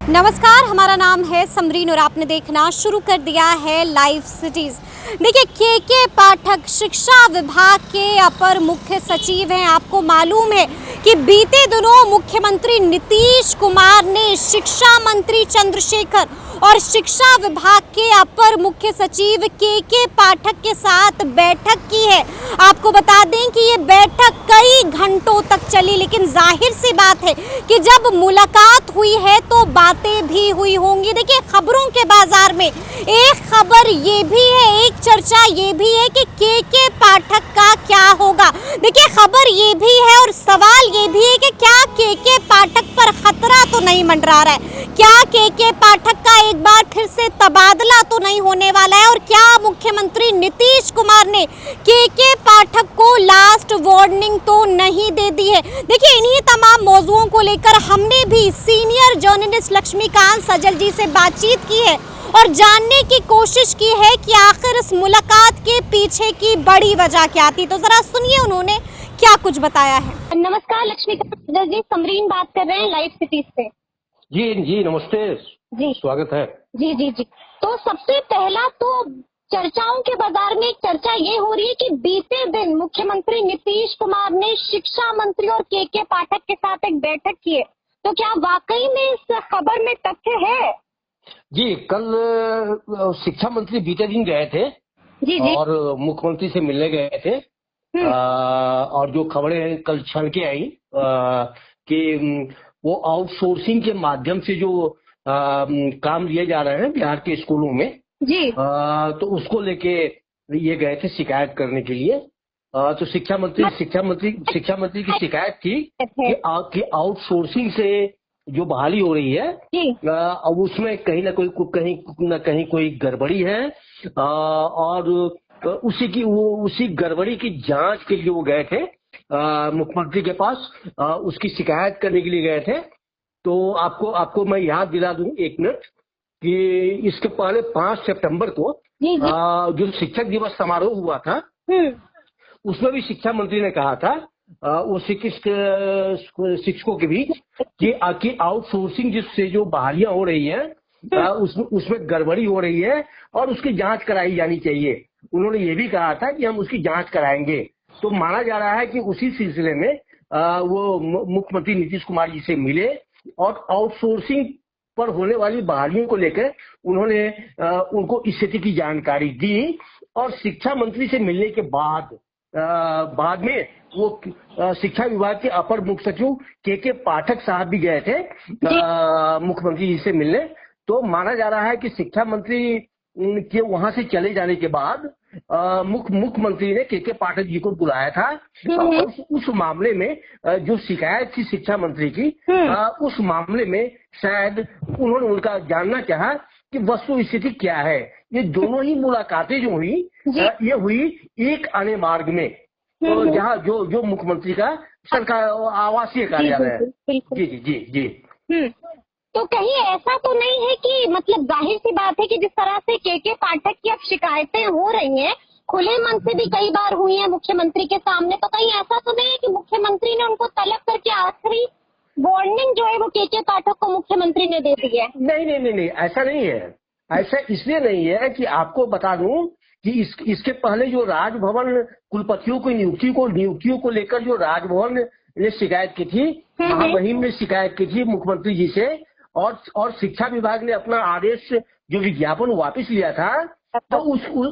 नमस्कार, हमारा नाम है समरीन और आपने देखना शुरू कर दिया है लाइव सिटीज। देखिए, के पाठक शिक्षा विभाग के अपर मुख्य सचिव हैं। आपको मालूम है कि बीते दिनों मुख्यमंत्री नीतीश कुमार ने शिक्षा मंत्री चंद्रशेखर और शिक्षा विभाग के अपर मुख्य सचिव के पाठक के साथ बैठक की है। आपको बता दें कि ये बैठक कई घंटों तक चली, लेकिन जाहिर सी बात है कि जब मुलाकात हुई है तो बातें भी हुई होंगी। देखिए, खबरों के बाजार में एक खबर ये भी है, एक चर्चा ये भी है कि के पाठक का क्या होगा। देखिए, खबर ये भी है और सवाल ये भी है कि क्या के पाठक पर खतरा तो नहीं मंडरा रहा है, क्या के पाठक का एक बार फिर से तबादला तो नहीं होने वाला है, और क्या मुख्यमंत्री नीतीश कुमार ने के पाठक को लास्ट वार्निंग तो नहीं दे दी है। देखिए, इन्हीं तमाम मौजुओं को लेकर हमने भी सीनियर जर्नलिस्ट लक्ष्मीकांत सजल जी से बातचीत की है और जानने की कोशिश की है कि आखिर इस मुलाकात के पीछे की बड़ी वजह क्या थी। तो जरा सुनिए उन्होंने क्या कुछ बताया है। नमस्कार, लक्ष्मीकांत सजल जी, समरीन बात कर रहे हैं लाइव सिटीज से। जी नमस्ते जी, स्वागत है। जी। तो सबसे पहला तो चर्चाओं के बाजार में एक चर्चा ये हो रही है कि बीते दिन मुख्यमंत्री नीतीश कुमार ने शिक्षा मंत्री और के पाठक के साथ एक बैठक की है। तो क्या वाकई में इस खबर में तथ्य है? जी, कल शिक्षा मंत्री बीते दिन गए थे जी और मुख्यमंत्री से मिलने गए थे। और जो खबरें कल छन के आई कि वो आउटसोर्सिंग के माध्यम से जो काम लिए जा रहे हैं बिहार के स्कूलों में, जी, तो उसको लेके ये गए थे शिकायत करने के लिए। तो शिक्षा मंत्री की शिकायत थी कि आउटसोर्सिंग से जो बहाली हो रही है, अब उसमें कहीं ना कहीं कोई गड़बड़ी है। और उसी गड़बड़ी की जांच के लिए वो गए थे मुख्यमंत्री के पास, उसकी शिकायत करने के लिए गए थे। तो आपको मैं याद दिला दूं एक मिनट कि इसके पहले 5 सितंबर को जो शिक्षक दिवस समारोह हुआ था, उसमें भी शिक्षा मंत्री ने कहा था वो शिक्षकों के बीच कि आउटसोर्सिंग जिससे जो बहालियां हो रही है उसमें गड़बड़ी हो रही है और उसकी जांच कराई जानी चाहिए। उन्होंने ये भी कहा था कि हम उसकी जांच कराएंगे। तो माना जा रहा है कि उसी सिलसिले में वो मुख्यमंत्री नीतीश कुमार जी से मिले और आउटसोर्सिंग पर होने वाली बहालियों को लेकर उन्होंने उनको स्थिति की जानकारी दी। और शिक्षा मंत्री से मिलने के बाद में वो शिक्षा विभाग के अपर मुख्य सचिव के पाठक साहब भी गए थे मुख्यमंत्री जी से मिलने। तो माना जा रहा है कि शिक्षा मंत्री के वहां से चले जाने के बाद मुख्यमंत्री ने के पाठक जी को बुलाया था। उस मामले में जो शिकायत थी शिक्षा मंत्री की, उस मामले में शायद उन्होंने उनका जानना चाहा कि वस्तु स्थिति क्या है। ये दोनों ही मुलाकातें जो हुई ये हुई एक आने मार्ग में, तो जहाँ जो मुख्यमंत्री का सरकार आवासीय कार्यालय है। जी। तो कहीं ऐसा तो नहीं है कि मतलब जाहिर सी बात है कि जिस तरह से के पाठक की अब शिकायतें हो रही हैं, खुले मन से भी कई बार हुई हैं मुख्यमंत्री के सामने, तो कहीं ऐसा तो नहीं है कि मुख्यमंत्री ने उनको तलब करके आखिरी वार्निंग जो है वो के पाठक को मुख्यमंत्री ने दे दी है? नहीं, ऐसा नहीं है। ऐसा इसलिए नहीं है कि आपको बता दूं कि इसके पहले जो राजभवन कुलपतियों की नियुक्तियों को लेकर जो राजभवन ने शिकायत की थी, महामहिम ने शिकायत की थी मुख्यमंत्री जी से, और शिक्षा विभाग ने अपना आदेश जो विज्ञापन वापस लिया था। तो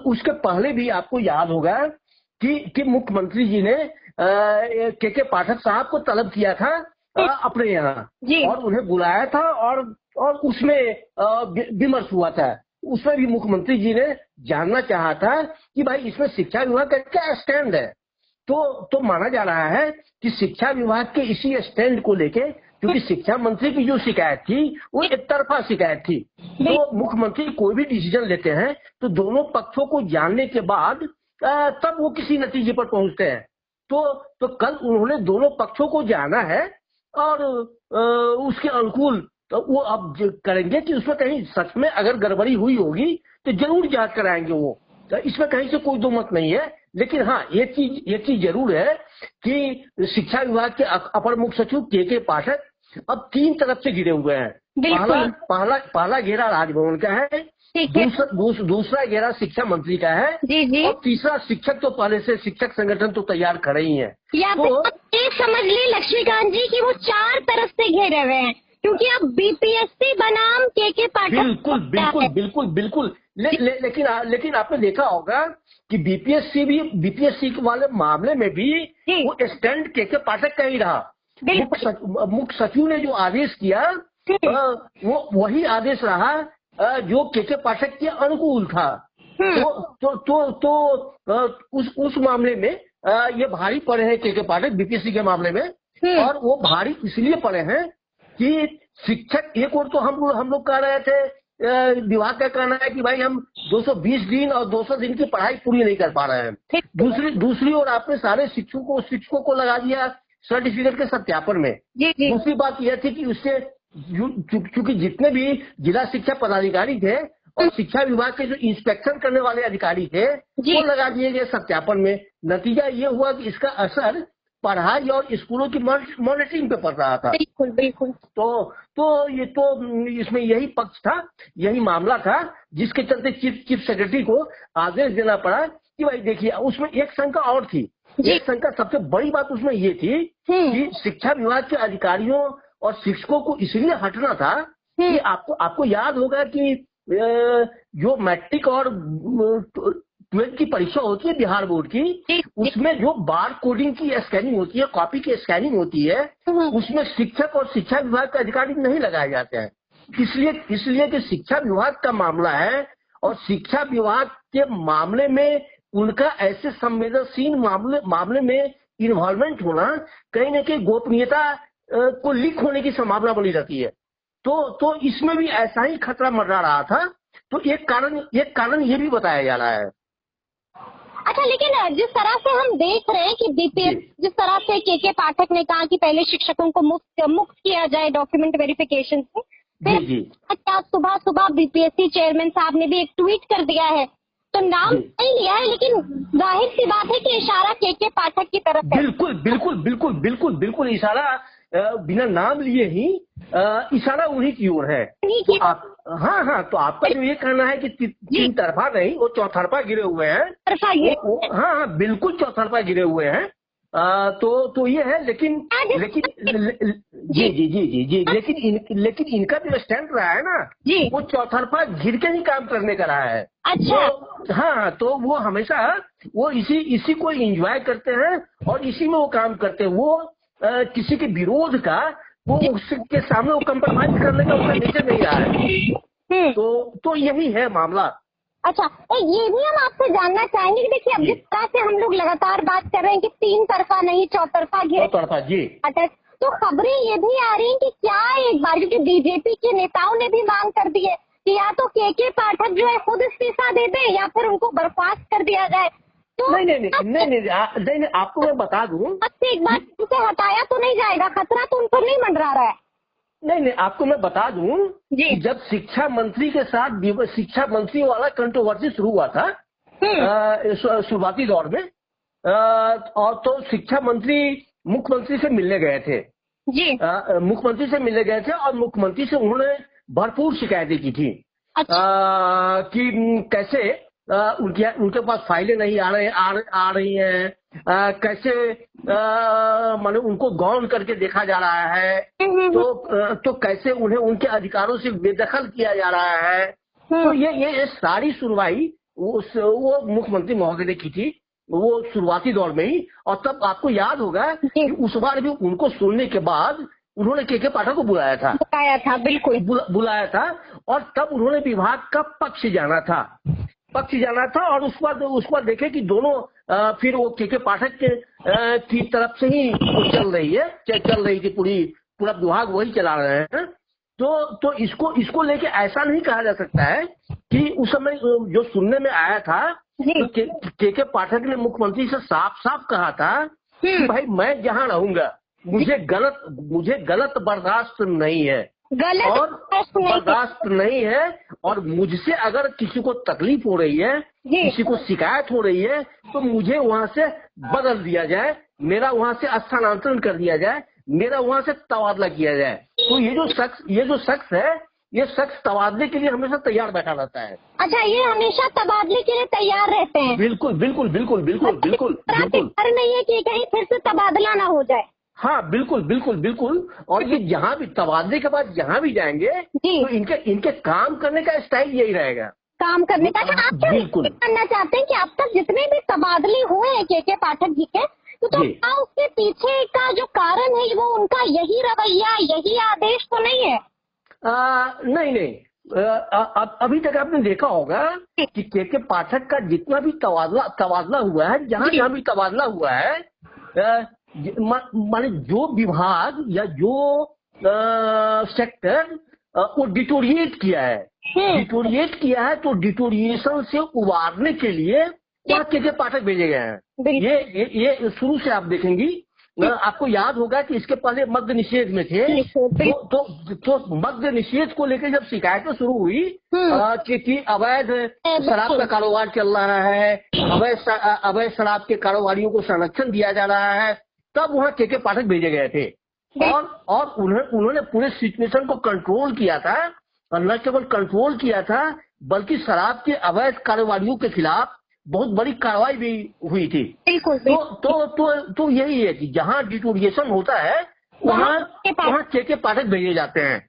उसके पहले भी आपको याद होगा कि मुख्यमंत्री जी ने के पाठक साहब को तलब किया था अपने यहाँ और उन्हें बुलाया था और उसमें विमर्श हुआ था। उसमें भी मुख्यमंत्री जी ने जानना चाहा था कि भाई इसमें शिक्षा विभाग का क्या स्टैंड है। तो माना जा रहा है कि शिक्षा विभाग के इसी स्टैंड को लेके, क्योंकि शिक्षा मंत्री की जो शिकायत थी वो एक तरफा शिकायत थी, तो मुख्यमंत्री कोई भी डिसीजन लेते हैं तो दोनों पक्षों को जानने के बाद तब वो किसी नतीजे पर पहुंचते हैं। तो कल उन्होंने दोनों पक्षों को जाना है और उसके अनुकूल तो वो अब करेंगे कि उसमें कहीं सच में अगर गड़बड़ी हुई होगी तो जरूर जांच कराएंगे वो। तो इसमें कहीं से कोई दो मत नहीं है। लेकिन हाँ, ये चीज जरूर है कि शिक्षा विभाग के अपर मुख्य सचिव के पाठक अब 3 तरफ से घिरे हुए हैं। बिल्कुल। पहला घेरा राजभवन का है, ठीक है। दूसरा घेरा शिक्षा मंत्री का है, जी जी। और तीसरा शिक्षक तो पहले से शिक्षक संगठन तो तैयार खड़े ही हैं। या तो ये समझ ली लक्ष्मीकांत जी कि वो चार तरफ से घेरे हुए हैं, क्योंकि अब बीपीएससी बनाम के पाठक। बिल्कुल। लेकिन आपने देखा होगा कि बीपीएससी वाले मामले में भी वो स्टैंड के पाठक का ही रहा। मुख्य सचिव ने जो आदेश किया वो वही आदेश रहा जो के पाठक के अनुकूल था। तो उस मामले में ये भारी पड़े हैं के पाठक बीपीएससी के मामले में, और वो भारी इसलिए पड़े हैं कि शिक्षक एक और तो हम लोग कह रहे थे, विभाग का कहना है कि भाई हम 220 दिन और 200 दिन की पढ़ाई पूरी नहीं कर पा रहे हैं। दूसरी ओर आपने सारे शिक्षकों को लगा दिया सर्टिफिकेट के सत्यापन में। दूसरी बात यह थी कि उससे चूंकि जितने भी जिला शिक्षा पदाधिकारी थे और शिक्षा विभाग के जो इंस्पेक्शन करने वाले अधिकारी थे वो लगा दिए गए सत्यापन में। नतीजा ये हुआ कि इसका असर पढ़ाई और स्कूलों की मॉनिटरिंग पे पड़ रहा था। बिल्कुल। तो इसमें यही पक्ष था, यही मामला था, जिसके चलते चीफ सेक्रेटरी को आदेश देना पड़ा कि भाई देखिए, उसमें एक शंका और थी। एक शंका, सबसे बड़ी बात उसमें ये थी कि शिक्षा विभाग के अधिकारियों और शिक्षकों को इसलिए हटना था कि आपको याद होगा कि जो मैट्रिक और 12th की परीक्षा होती है बिहार बोर्ड की, उसमें जो बार कोडिंग की स्कैनिंग होती है, कॉपी की स्कैनिंग होती है, उसमें शिक्षक और शिक्षा विभाग के अधिकारी नहीं लगाए जाते हैं। इसलिए कि शिक्षा विभाग का मामला है और शिक्षा विभाग के मामले में उनका ऐसे संवेदनशील मामले में इन्वॉल्वमेंट होना कहीं न कहीं गोपनीयता को लीक होने की संभावना बनी रहती है। तो इसमें भी ऐसा ही खतरा मंडरा रहा था। तो एक कारण ये भी बताया जा रहा है। अच्छा, लेकिन जिस तरह से हम देख रहे हैं कि बीपीएस, जिस तरह से के पाठक ने कहा कि पहले शिक्षकों को मुक्त किया जाए डॉक्यूमेंट वेरिफिकेशन से, क्या सुबह बीपीएससी चेयरमैन साहब ने भी एक ट्वीट कर दिया है, तो नाम नहीं लिया है, लेकिन जाहिर सी बात है कि इशारा के पाठक की तरफ है। बिल्कुल इशारा बिना नाम लिए ही इशारा उन्हीं की ओर है। तो तो आपका जो ये कहना है कि तीन तरफा नहीं, वो चौतरफा गिरे हुए हैं। बिल्कुल चौतरफा गिरे हुए हैं। तो ये है, लेकिन लेकिन इनका जो स्टैंड रहा है ना, वो चौतरफा घिर के ही काम करने का रहा है। अच्छा। तो वो हमेशा वो इसी को एंजॉय करते हैं और इसी में वो काम करते हैं। वो किसी के विरोध का वो उसके सामने वो कंप्रोमाइज करने का उसका नेचर नहीं रहा है। तो यही है मामला। अच्छा, ये भी हम आपसे जानना चाहेंगे कि देखिए, अब जिस तरह से हम लोग लगातार बात कर रहे हैं कि तीन तरफा नहीं चौतरफा जी, तो खबरें ये भी आ रही हैं कि क्या एक बार, क्योंकि बीजेपी के नेताओं ने भी मांग कर दी है कि या तो के पाठक जो है खुद इस्तीफा दे दे या फिर उनको बर्खास्त कर दिया जाए। तो नहीं, आपको मैं बता दूं, एक बार उसे हटाया तो नहीं जाएगा, खतरा तो उनको नहीं मंडरा रहा है। नहीं, आपको मैं बता दूं कि जब शिक्षा मंत्री के साथ शिक्षा मंत्री वाला कंट्रोवर्सी शुरू हुआ था शुरुआती दौर में, और तो शिक्षा मंत्री मुख्यमंत्री से मिलने गए थे। मुख्यमंत्री से मिलने गए थे और मुख्यमंत्री से उन्होंने भरपूर शिकायतें की थी। कि कैसे उनके पास फाइलें नहीं आ रही हैं, कैसे माने उनको गौन करके देखा जा रहा है, तो कैसे उन्हें उनके अधिकारों से बेदखल किया जा रहा है। तो ये सारी सुनवाई वो मुख्यमंत्री महोदय ने की थी, वो शुरुआती दौर में ही। और तब आपको याद होगा कि उस बार भी उनको सुनने के बाद उन्होंने के पाठक को बुलाया था। बिल्कुल बुलाया था, और तब उन्होंने विभाग का पक्ष जाना था और उस पर देखे कि दोनों फिर वो के पाठक की तरफ से ही चल रही थी, पूरा विभाग वही चला रहे हैं। तो इसको लेके ऐसा नहीं कहा जा सकता है कि उस समय जो सुनने में आया था, तो के पाठक ने मुख्यमंत्री से साफ साफ कहा था कि भाई मैं जहाँ रहूंगा मुझे गलत बर्दाश्त नहीं है, बर्दाश्त नहीं है, और मुझसे अगर किसी को तकलीफ हो रही है, किसी को शिकायत हो रही है, तो मुझे वहाँ से बदल दिया जाए, मेरा वहाँ से स्थानांतरण कर दिया जाए, मेरा वहाँ से तबादला किया जाए। तो ये जो शख्स है, ये शख्स तबादले के लिए हमेशा तैयार बैठा रहता है। अच्छा, ये हमेशा तबादले के लिए तैयार रहते हैं? बिल्कुल बिल्कुल बिल्कुल बिल्कुल बिल्कुल बिल्कुल। डर नहीं है कि कहीं फिर से तबादला ना हो जाए? हाँ बिल्कुल बिल्कुल बिल्कुल। और ये जहाँ भी तबादले के बाद जहाँ भी जाएंगे तो इनके काम करने का स्टाइल यही रहेगा, काम करने का। आप बिल्कुल करना चाहते हैं कि अब तक जितने भी तबादले हुए हैं के पाठक जी के, तो क्या उसके पीछे का जो कारण है वो उनका यही रवैया, यही आदेश तो नहीं है? नहीं। अभी तक आपने देखा होगा कि के पाठक का जितना भी तबादला हुआ है, जहाँ भी तबादला हुआ है, माने जो विभाग या जो सेक्टर वो डिटोरिएट किया है, तो डिटोरिएशन से उबारने के लिए वहाँ के पाठक भेजे गए हैं। ये शुरू से आप देखेंगी, आपको याद होगा कि इसके पहले मद्य निषेध में थे, तो मद्य निषेध को लेकर जब शिकायतें शुरू हुई कि अवैध शराब का कारोबार चल रहा है, अवैध शराब के कारोबारियों को संरक्षण दिया जा रहा है, तब वहाँ के पाठक भेजे गए थे और उन्होंने पूरे सिचुएशन को कंट्रोल किया था। और न केवल कंट्रोल किया था, बल्कि शराब के अवैध कारोबारियों के खिलाफ बहुत बड़ी कार्रवाई भी हुई थी। तो यही है कि जहाँ डिटोरिएशन होता है वहाँ के पाठक भेजे जाते हैं।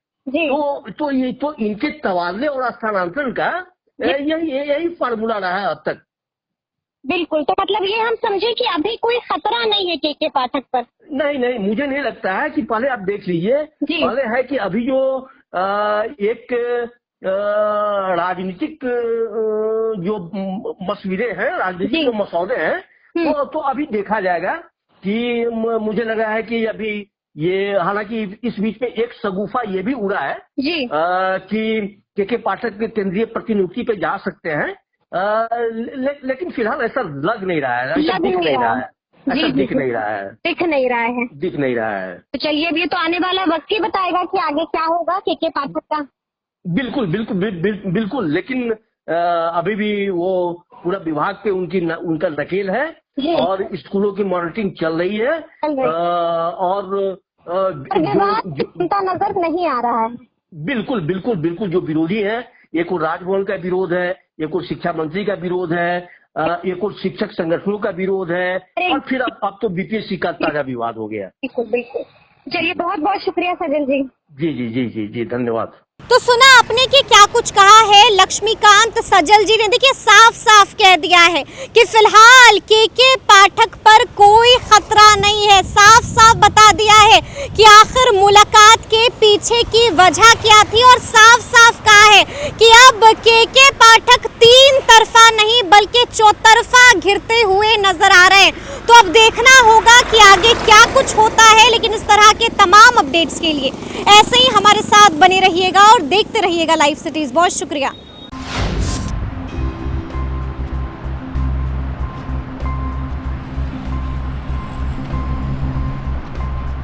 तो इनके तबादले और स्थानांतरण का यही फार्मूला रहा है अब तक। बिल्कुल। तो मतलब ये हम समझे कि अभी कोई खतरा नहीं है के पाठक पर? नहीं, मुझे नहीं लगता है कि पहले आप देख लीजिए, पहले है कि अभी जो एक राजनीतिक जो मसविरे हैं, राजनीतिक जो मसौदे हैं, तो अभी देखा जाएगा कि मुझे लगा है कि अभी ये, हालांकि इस बीच में एक शगुफा ये भी उड़ा है कि के पाठक के केंद्रीय प्रतिनियुक्ति पे जा सकते हैं, लेकिन फिलहाल ऐसा लग नहीं रहा है, ऐसा दिख नहीं रहा है। तो चलिए, अब ये तो आने वाला वक्त ही बताएगा कि आगे क्या होगा के पाठक का। बिल्कुल। लेकिन अभी भी वो पूरा विभाग पे उनका नकेल है और स्कूलों की मॉनिटरिंग चल रही है और उनका नजर नहीं आ रहा है। बिल्कुल। जो विरोधी है, एक और राजभवन का विरोध है, एक और शिक्षा मंत्री का विरोध है, एक और शिक्षक संगठनों का विरोध है, और फिर अब तो बीपीएससी का ताजा विवाद हो गया। बिल्कुल। चलिए, बहुत बहुत शुक्रिया सजल जी। जी, धन्यवाद। तो सुना आपने कि क्या कुछ कहा है लक्ष्मीकांत सजल जी ने। देखिए, साफ कह दिया है कि फिलहाल के पाठक पर कोई खतरा नहीं है। साफ बता दिया है कि आखिर मुलाकात के पीछे की वजह क्या थी, और साफ कहा है कि अब के पाठक तीन तरफा नहीं बल्कि चौतरफा घिरते हुए नजर आ रहे हैं। तो अब देखना होगा कि आगे क्या कुछ होता है, लेकिन इस तरह के तमाम अपडेट्स के लिए ऐसे ही हमारे साथ बने रहिएगा और देखते रहिएगा लाइव सिटीज। बहुत शुक्रिया।